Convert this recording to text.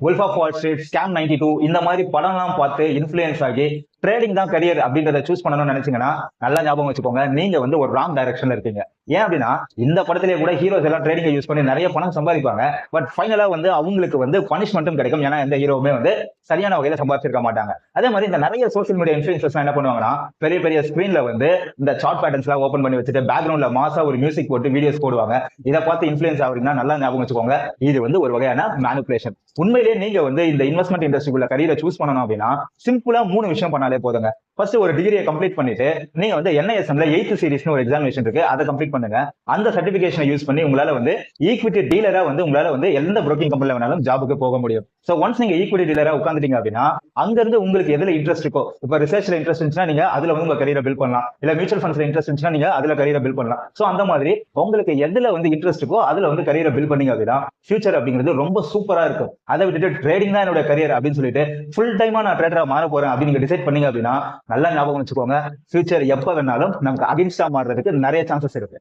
Wolf of wall street, scam 92 இந்த மாதிரி படம்லாம் பார்த்து இன்ஃப்ளூயன்ஸ் ஆகி ட்ரேடிங் தான் கரியர் அப்படின்றத சூஸ் பண்ணணும்னு நினைச்சீங்கன்னா நல்லா ஞாபகம் வச்சுக்கோங்க, நீங்க வந்து ஒரு ராங் டைரக்ஷன்ல இருக்கீங்க. ஏன் அப்படின்னா இந்த படத்திலேயே கூட ஹீரோஸ் எல்லாம் ட்ரேடிங்கை யூஸ் பண்ணி நிறைய பணம் சம்பாதிப்பாங்க. பட் ஃபைனலா வந்து அவங்களுக்கு வந்து பனிஷ்மெண்ட்டும் கிடைக்கும். ஏன்னா எந்த ஹீரோவுமே வந்து சரியான வகையில சம்பாதிச்சிருக்க மாட்டாங்க. அதே மாதிரி இந்த நிறைய சோசியல் மீடியா இன்ஃபுளுசர்ஸ் என்ன பண்ணுவாங்கன்னா, பெரிய பெரிய ஸ்கிரீன்ல வந்து இந்த சார்ட் பேட்டர்ன்ஸ் எல்லாம் ஓபன் பண்ணி வச்சுட்டு பேக்ரவுண்ட்ல மாசா ஒரு மியூசிக் போட்டு வீடியோஸ் போடுவாங்க. இதை பார்த்து இன்ஃபுளுன்ஸ் ஆகுறீங்கன்னா நல்லா ஞாபகம் வச்சுக்கோங்க, இது வந்து ஒரு வகையான மேனிபுலேஷன். உண்மையிலேயே நீங்க வந்து இந்த இன்வெஸ்ட்மெண்ட் இண்டஸ்ட்ரிக்குள்ள கரியரை சூஸ் பண்ணணும் அப்படின்னா சிம்பிளா 3 விஷயம் பண்ணாலே போதுங்க. ஃபர்ஸ்ட் ஒரு டிகிரியை கம்ப்ளீட் பண்ணிட்டு நீங்க வந்து NISMல 8th சீரிஸ்னு ஒரு எக்ஸாமினேஷன் இருக்கு, அதை கம்ப்ளீட் பண்ணுங்க. அந்த சர்டிபிகேஷனை யூஸ் பண்ணி உங்களால வந்து ஈக்விட்டி டீலரா வந்து உங்களால வந்து எந்த புரோக்கிங் கம்பெனில வேணாலும் ஜாபுக்கு போக முடியும். சோ ஒன்ஸ் நீங்க ஈக்விட்டி டீலரா உட்காந்துட்டீங்க அப்படின்னா அங்க இருந்து உங்களுக்கு எதுல இன்ட்ரெஸ்ட் இருக்கோ, இப்ப ரிசர்ச்ல இன்ட்ரெஸ்ட் இருந்துச்சுன்னா நீங்க அதுல வந்து உங்க கரியரை பில்ட் பண்ணலாம், இல்ல மியூச்சுவல் ஃபண்ட்ஸ்ல இன்ட்ரெஸ்ட் இருந்துச்சுன்னா நீங்க அதுல கரியரை பில்ட் பண்ணலாம். சோ அந்த மாதிரி உங்களுக்கு எதுல வந்து இன்ட்ரெஸ்ட் இருக்கோ அதுல வந்து கரியரை பில்ட் பண்ணீங்க அப்படின்னா ஃபியூச்சர் அப்படிங்கிறது ரொம்ப சூப்பரா இருக்கும். அதை விட்டுட்டு ட்ரேடிங் தான் என்னோட கரியர் அப்படின்னு சொல்லிட்டு ஃபுல் டைமா நான் ட்ரேடரா மாற போறேன் அப்படின்னு நீங்க டிசைட் பண்ணீங்க அப்படின்னா நல்லா ஞாபகம் வச்சுக்கோங்க, ஃபியூச்சர் எப்ப வேணாலும் நமக்கு அகைன்ஸ்டா மாறுறதுக்கு நிறைய சான்சஸ் இருக்கு.